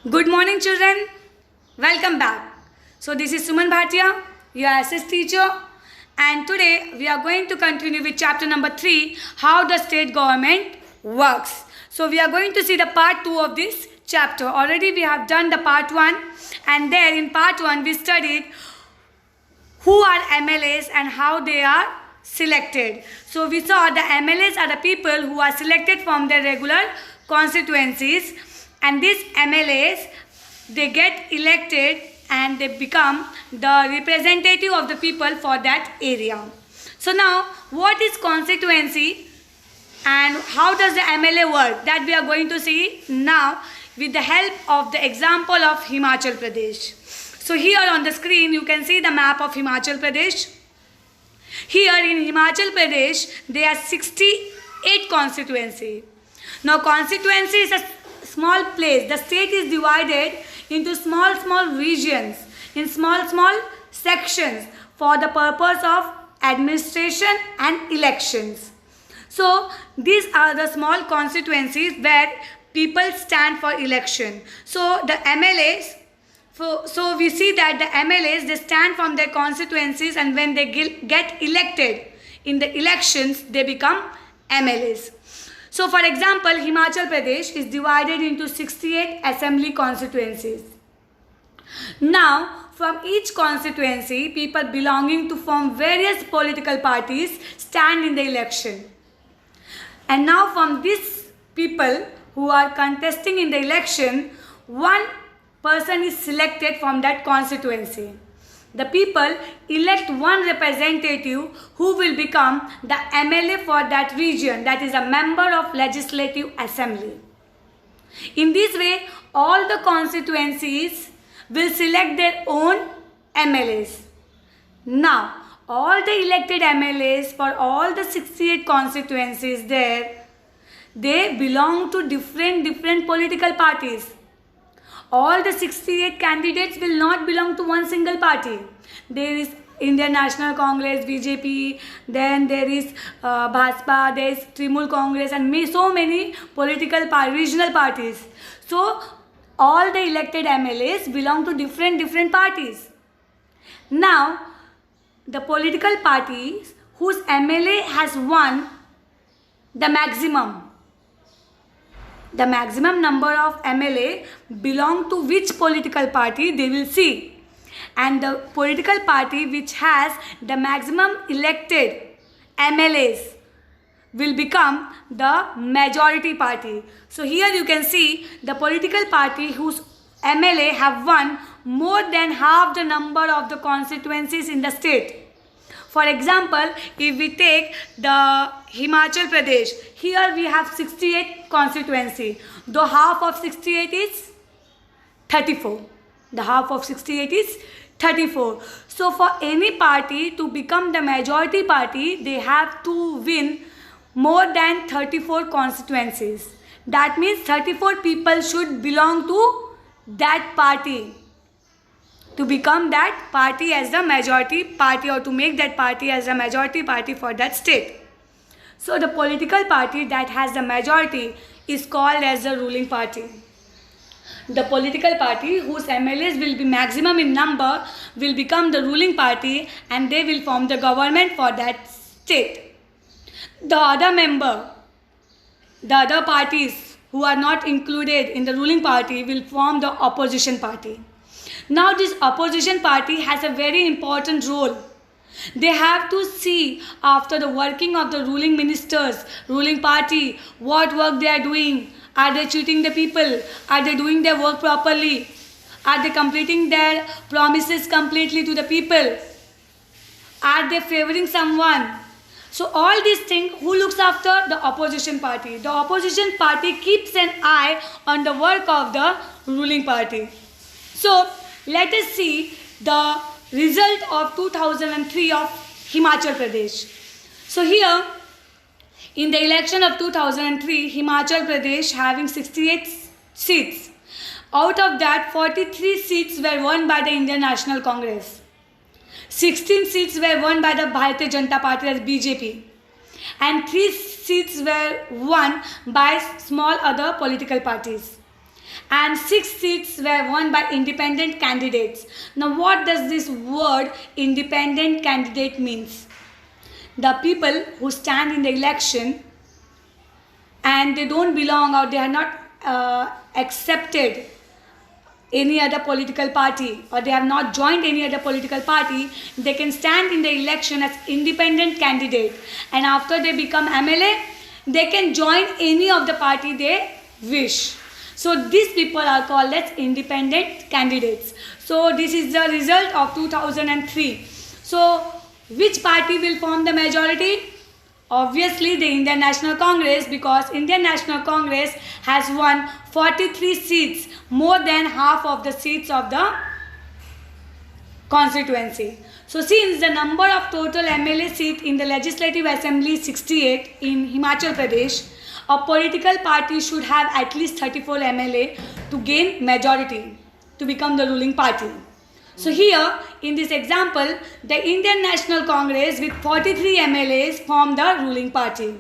Good morning, children. Welcome back. So this is Suman Bhatia, your SS teacher, and today we are going to continue with chapter number 3, how the state government works. So we are going to see the part 2 of this chapter. Already we have done the part 1, and there in part 1 we studied who are MLAs and how they are selected. So we saw the MLAs are the people who are selected from their regular constituencies, and these MLAs, they get elected and they become the representative of the people for that area. So now, what is constituency and how does the MLA work? That we are going to see now with the help of the example of Himachal Pradesh. So here on the screen you can see the map of Himachal Pradesh. Here in Himachal Pradesh there are 68 constituencies. Now constituency is a small place. The state is divided into small regions, in small sections for the purpose of administration and elections. So these are the small constituencies where people stand for election. So the MLAs, so we see that the MLAs, they stand from their constituencies, and when they get elected in the elections, they become MLAs. So for example, Himachal Pradesh is divided into 68 assembly constituencies. Now, from each constituency, people belonging to form various political parties stand in the election. And now from these people who are contesting in the election, one person is selected from that constituency. The people elect one representative who will become the MLA for that region, that is a member of Legislative Assembly. In this way, all the constituencies will select their own MLAs. Now, all the elected MLAs for all the 68 constituencies there, they belong to different political parties. All the 68 candidates will not belong to one single party. There is Indian National Congress, BJP, then there is Bhajpa, there is Trinamool Congress, and so many political regional parties. So all the elected MLAs belong to different parties. Now, the political parties whose MLA has won the maximum number of MLA belong to which political party, they will see. And the political party which has the maximum elected MLAs will become the majority party. So here you can see the political party whose MLA have won more than half the number of the constituencies in the state. For example, if we take the Himachal Pradesh, here we have 68 constituency. Though half of 68 is 34. The half of 68 is 34. So for any party to become the majority party, they have to win more than 34 constituencies. That means 34 people should belong to that party to become that party as the majority party, or to make that party as a majority party for that state. So the political party that has the majority is called as the ruling party. The political party whose MLAs will be maximum in number will become the ruling party, and they will form the government for that state. The other parties who are not included in the ruling party will form the opposition party. Now this opposition party has a very important role. They have to see after the working of the ruling ministers, ruling party, what work they are doing. Are they cheating the people? Are they doing their work properly? Are they completing their promises completely to the people? Are they favoring someone? So all these things, who looks after? The opposition party. The opposition party keeps an eye on the work of the ruling party. So let us see the result of 2003 of Himachal Pradesh. So here, in the election of 2003, Himachal Pradesh having 68 seats. Out of that, 43 seats were won by the Indian National Congress. 16 seats were won by the Bharatiya Janata Party, as BJP. And 3 seats were won by small other political parties. and 6 seats were won by independent candidates. Now what does this word independent candidate means? The people who stand in the election and they don't belong or they are not accepted any other political party, or they have not joined any other political party, they can stand in the election as independent candidate, and after they become MLA, they can join any of the party they wish. So these people are called as independent candidates. So this is the result of 2003. So which party will form the majority? Obviously the Indian National Congress, because Indian National Congress has won 43 seats, more than half of the seats of the constituency. So since the number of total MLA seats in the Legislative Assembly is 68 in Himachal Pradesh, a political party should have at least 34 MLA to gain majority to become the ruling party. So here in this example, the Indian National Congress with 43 MLAs form the ruling party.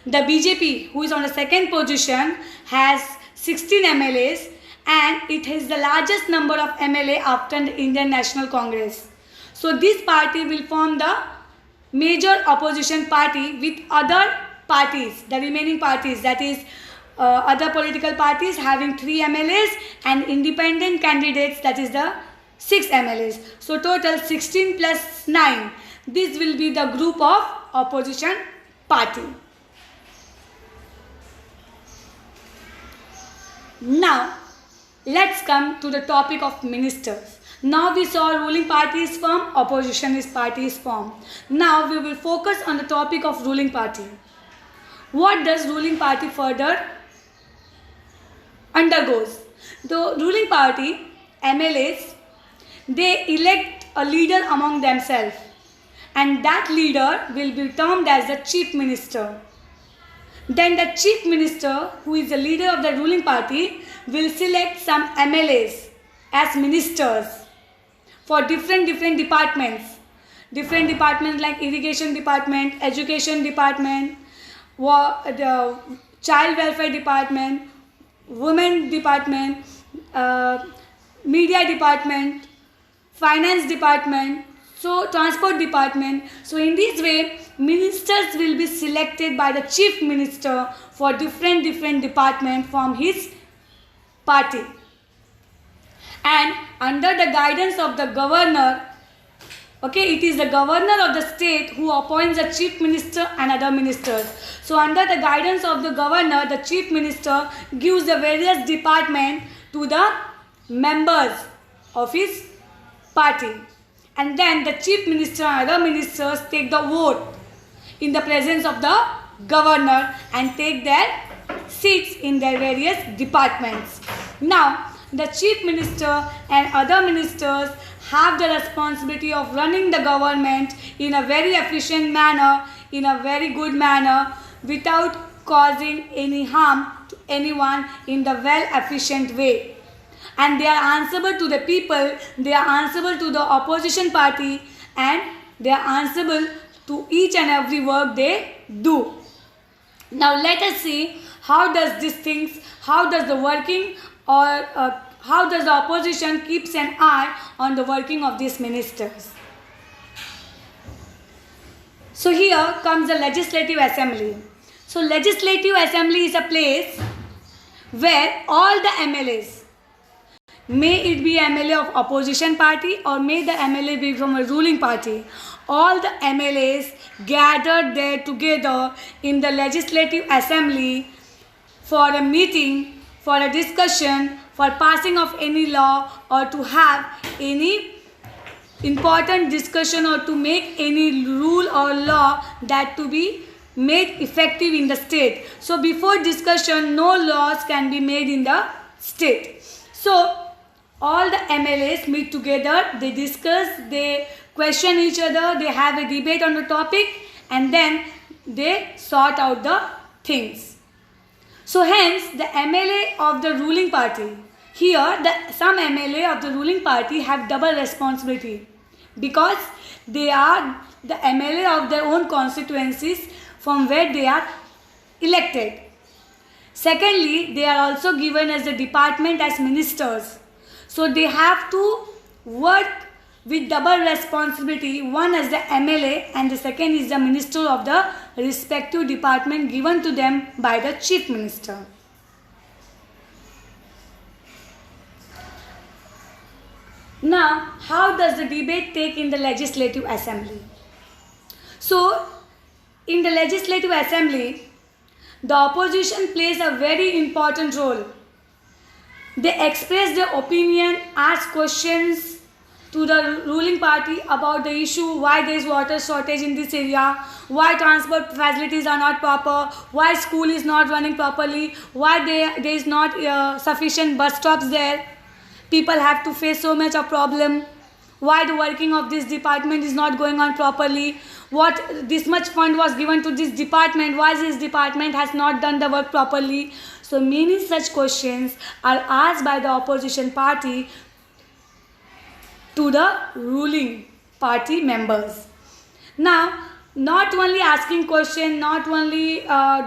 The BJP, who is on the second position, has 16 MLAs and it has the largest number of MLA after the Indian National Congress. So this party will form the major opposition party with other parties, the remaining parties, that is other political parties having 3 MLAs and independent candidates, that is the 6 MLAs. So total 16 plus 9. This will be the group of opposition party. Now let's come to the topic of ministers. Now we saw ruling party is formed, opposition party is formed. Now we will focus on the topic of ruling party. What does ruling party further undergoes? The ruling party, MLAs, they elect a leader among themselves, and that leader will be termed as the chief minister. Then the chief minister, who is the leader of the ruling party, will select some MLAs as ministers for different departments. Different departments like irrigation department, education department, the child welfare department, women department, media department, finance department, so transport department. So in this way, ministers will be selected by the chief minister for different departments from his party. And under the guidance of the governor, okay, it is the governor of the state who appoints the chief minister and other ministers. So under the guidance of the governor, the chief minister gives the various departments to the members of his party. And then the chief minister and other ministers take the vote in the presence of the governor and take their seats in their various departments. Now, the chief minister and other ministers have the responsibility of running the government in a very efficient manner, in a very good manner, without causing any harm to anyone in the well-efficient way. And they are answerable to the people, they are answerable to the opposition party, and they are answerable to each and every work they do. Now let us see how does these things, how does the working or how does the opposition keeps an eye on the working of these ministers. So here comes the Legislative Assembly. So Legislative Assembly is a place where all the MLAs, may it be MLA of opposition party or may the MLA be from a ruling party, all the MLAs gathered there together in the Legislative Assembly for a meeting, for a discussion, for passing of any law or to have any important discussion or to make any rule or law that to be made effective in the state. So before discussion, no laws can be made in the state. So all the MLAs meet together, they discuss, they question each other, they have a debate on the topic, and then they sort out the things. So hence the MLA of the ruling party, here some MLA of the ruling party have double responsibility because they are the MLA of their own constituencies from where they are elected. Secondly, they are also given as the department as ministers. So they have to work with double responsibility, one as the MLA and the second is the minister of the respective department given to them by the chief minister. Now, how does the debate take in the legislative assembly? So, in the legislative assembly, the opposition plays a very important role. They express their opinion, ask questions to the ruling party about the issue, why there is water shortage in this area, why transport facilities are not proper, why school is not running properly, why there is not sufficient bus stops there. People have to face so much of problem. Why the working of this department is not going on properly. What this much fund was given to this department. Why this department has not done the work properly. So many such questions are asked by the opposition party to the ruling party members. Now, not only asking question, not only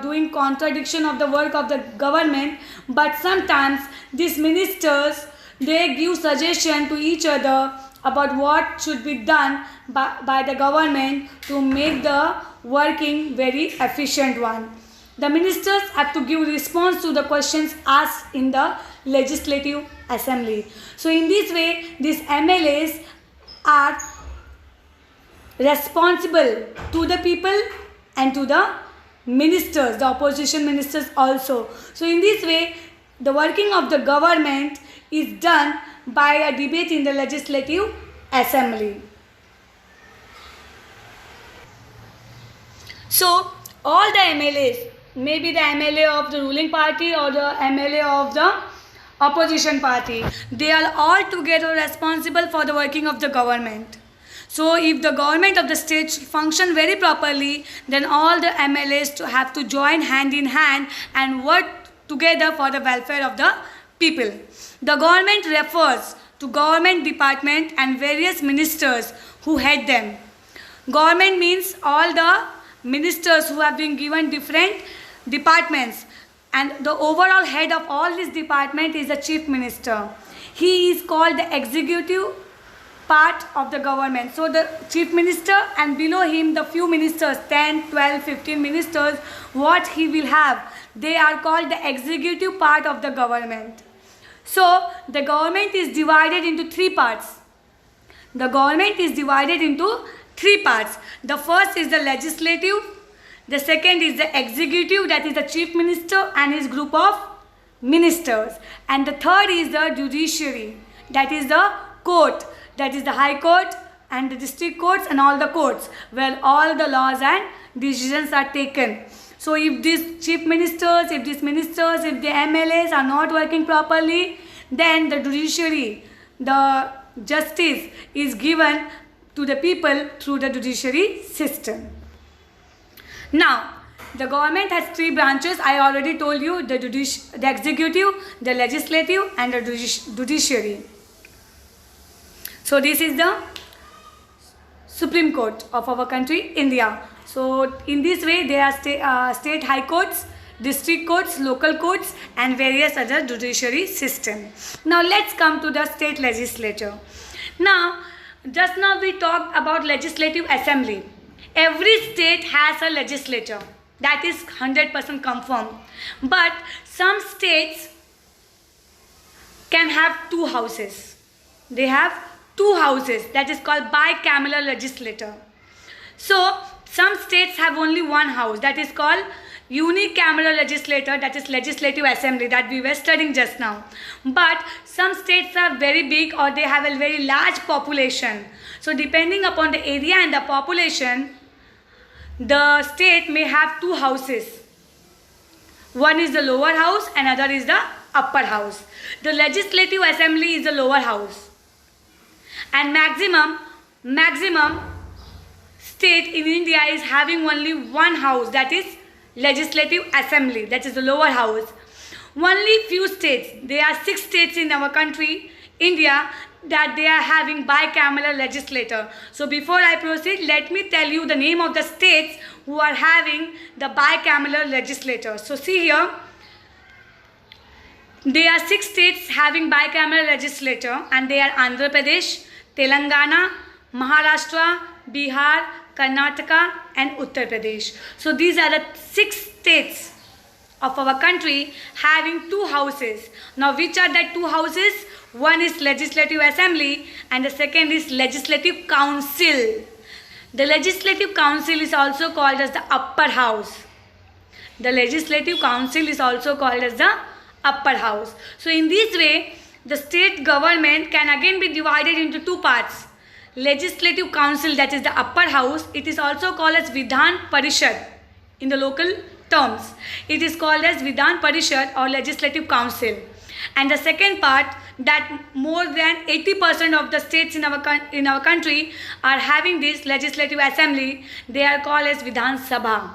doing contradiction of the work of the government, but sometimes these ministers, they give suggestion to each other about what should be done by the government to make the working very efficient one. The ministers have to give response to the questions asked in the legislative assembly. So in this way, these MLAs are responsible to the people and to the ministers, the opposition ministers also. So in this way, the working of the government is done by a debate in the legislative assembly. So all the MLAs, maybe the MLA of the ruling party or the MLA of the opposition party, they are all together responsible for the working of the government. So if the government of the state function very properly, then all the MLAs have to join hand in hand and work together for the welfare of the people. The government refers to government department and various ministers who head them. Government means all the ministers who have been given different departments, and the overall head of all this department is the chief minister. He is called the executive part of the government. So the chief minister and below him the few ministers, 10, 12, 15 ministers, what he will have, they are called the executive part of the government. So the government is divided into three parts. The government is divided into three parts. The first is the legislative, the second is the executive, that is the chief minister and his group of ministers, and the third is the judiciary, that is the court, that is the high court and the district courts and all the courts where all the laws and decisions are taken. So if these chief ministers, if the MLAs are not working properly, then the judiciary, the justice is given to the people through the judiciary system. Now, the government has three branches. I already told you, the executive, the legislative and the judiciary. So this is the Supreme Court of our country, India. So in this way, there are state high courts, district courts, local courts and various other judiciary system. Now let's come to the state legislature. Now, just now we talked about legislative assembly. Every state has a legislature. That is 100% confirmed. But some states can have two houses. They have two houses. That is called bicameral legislature. So some states have only one house. That is called unicameral legislature. That is legislative assembly that we were studying just now. But some states are very big or they have a very large population. So depending upon the area and the population, the state may have two houses. One is the lower house, another is the upper house. The legislative assembly is the lower house. And maximum state in India is having only one house, that is legislative assembly, that is the lower house. Only few states, there are 6 states in our country, India, that they are having bicameral legislature. So before I proceed, let me tell you the name of the states who are having the bicameral legislature. So see here, There are 6 states having bicameral legislature, and they are Andhra Pradesh, Telangana, Maharashtra, Bihar, Karnataka and Uttar Pradesh. So these are the 6 states of our country having 2 houses. Now which are the 2 houses? One is Legislative Assembly and the second is Legislative Council. The Legislative Council is also called as the upper house. The Legislative Council is also called as the upper house. So in this way, the state government can again be divided into 2 parts. Legislative Council, that is the upper house, it is also called as Vidhan Parishad in the local terms. It is called as Vidhan Parishad or Legislative Council. And the second part, that more than 80% of the states in our country are having this Legislative Assembly. They are called as Vidhan Sabha.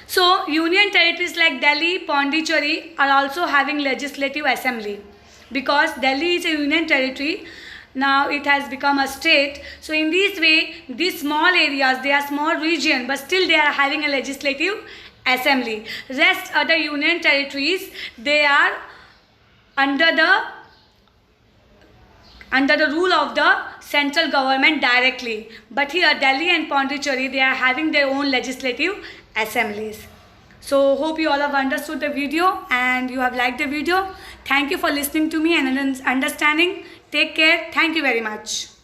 So, union territories like Delhi, Pondicherry are also having Legislative Assembly, because Delhi is a union territory. Now it has become a state. So in this way, these small areas, they are small region, but still they are having a Legislative Assembly. Rest other union territories, they are under the rule of the central government directly. But here Delhi and Pondicherry, they are having their own legislative assemblies. So hope you all have understood the video and you have liked the video. Thank you for listening to me and understanding. Take care. Thank you very much.